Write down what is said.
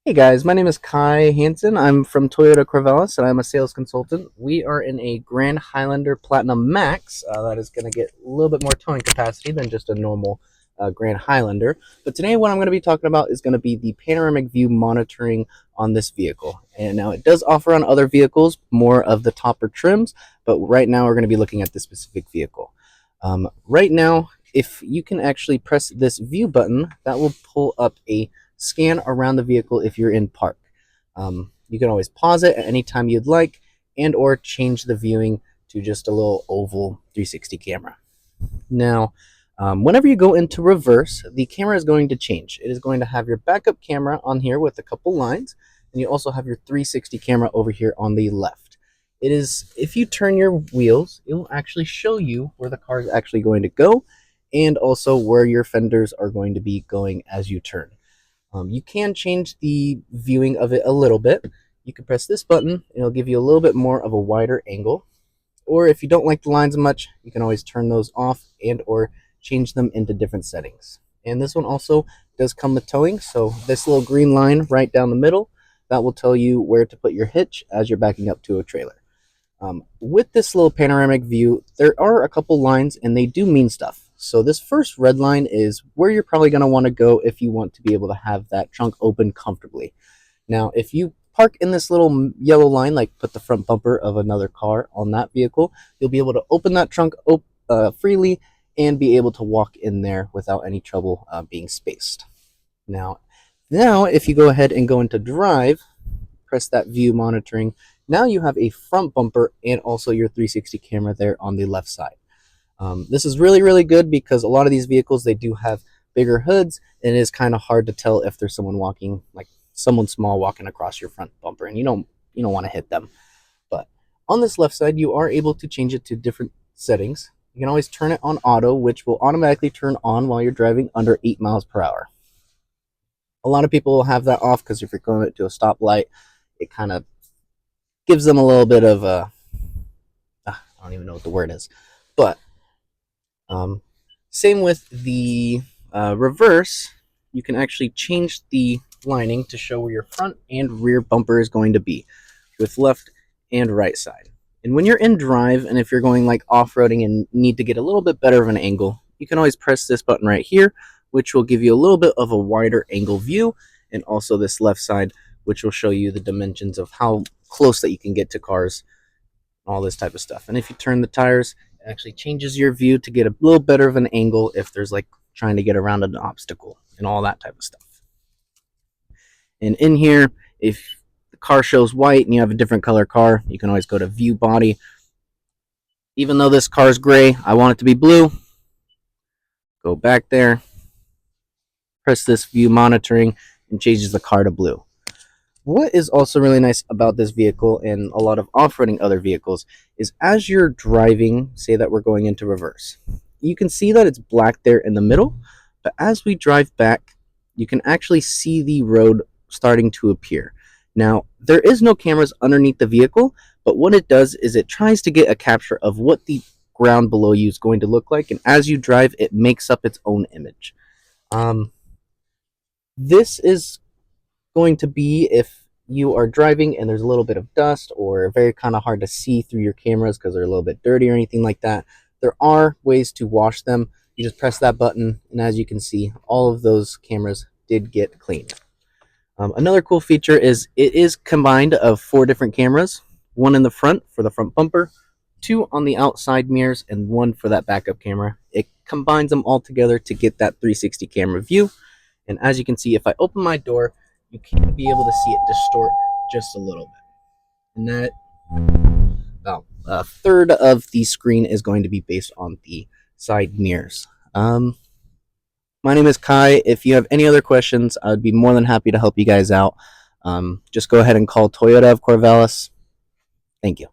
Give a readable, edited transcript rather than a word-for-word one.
Hey guys, my name is Kai Hansen. I'm from Toyota of Corvallis, and I'm a sales consultant. We are in a Grand Highlander Platinum Max that is going to get a little bit more towing capacity than just a normal Grand Highlander. But today, what I'm going to be talking about is going to be the panoramic view monitoring on this vehicle. And now it does offer on other vehicles more of the topper trims, but right now we're going to be looking at this specific vehicle. Right now, if you can actually press this view button, that will pull up a scan around the vehicle if you're in park. You can always pause it at any time you'd like and or change the viewing to just a little oval 360 camera. Now, whenever you go into reverse, the camera is going to change. It is going to have your backup camera on here with a couple lines, and you also have your 360 camera over here on the left. It is, if you turn your wheels, it will actually show you where the car is actually going to go and also where your fenders are going to be going as you turn. You can change the viewing of it a little bit. You can press this button and it'll give you a little bit more of a wider angle. Or if you don't like the lines much, you can always turn those off and or change them into different settings. And this one also does come with towing. So this little green line right down the middle, that will tell you where to put your hitch as you're backing up to a trailer. With this little panoramic view, there are a couple lines and they do mean stuff. So this first red line is where you're probably going to want to go if you want to be able to have that trunk open comfortably. Now, if you park in this little yellow line, like put the front bumper of another car on that vehicle, you'll be able to open that trunk freely and be able to walk in there without any trouble being spaced. Now, if you go ahead and go into drive, press that view monitoring, now you have a front bumper and also your 360 camera there on the left side. This is really, really good because a lot of these vehicles, they do have bigger hoods, and it is kind of hard to tell if there's someone walking, like someone small walking across your front bumper, and you don't want to hit them. But on this left side, you are able to change it to different settings. You can always turn it on auto, which will automatically turn on while you're driving under 8 miles per hour. A lot of people will have that off because if you're going to a stoplight, it kind of gives them a little bit of a, I don't even know what the word is, but same with the reverse. You can actually change the lining to show where your front and rear bumper is going to be with left and right side. And when you're in drive, and if you're going like off-roading and need to get a little bit better of an angle, you can always press this button right here, which will give you a little bit of a wider angle view, and also this left side, which will show you the dimensions of how close that you can get to cars, all this type of stuff. And if you turn the tires, actually changes your view to get a little better of an angle if there's like trying to get around an obstacle and all that type of stuff. And in here, if the car shows white and you have a different color car, you can always go to view body. Even though this car is gray, I want it to be blue. Go back there, press this view monitoring, and changes the car to blue. What is also really nice about this vehicle and a lot of off-roading other vehicles is as you're driving, say that we're going into reverse, you can see that it's black there in the middle, but as we drive back, you can actually see the road starting to appear. Now, there is no cameras underneath the vehicle, but what it does is it tries to get a capture of what the ground below you is going to look like, and as you drive, it makes up its own image. This is going to be if you are driving and there's a little bit of dust or very kind of hard to see through your cameras because they're a little bit dirty or anything like that. There are ways to wash them. You just press that button, and as you can see, all of those cameras did get cleaned. Another cool feature is it is combined of 4 different cameras, 1 in the front for the front bumper, 2 on the outside mirrors, and 1 for that backup camera. It combines them all together to get that 360 camera view. And as you can see, if I open my door, you can be able to see it distort just a little bit. And that about a third of the screen is going to be based on the side mirrors. My name is Kai. If you have any other questions, I would be more than happy to help you guys out. Just go ahead and call Toyota of Corvallis. Thank you.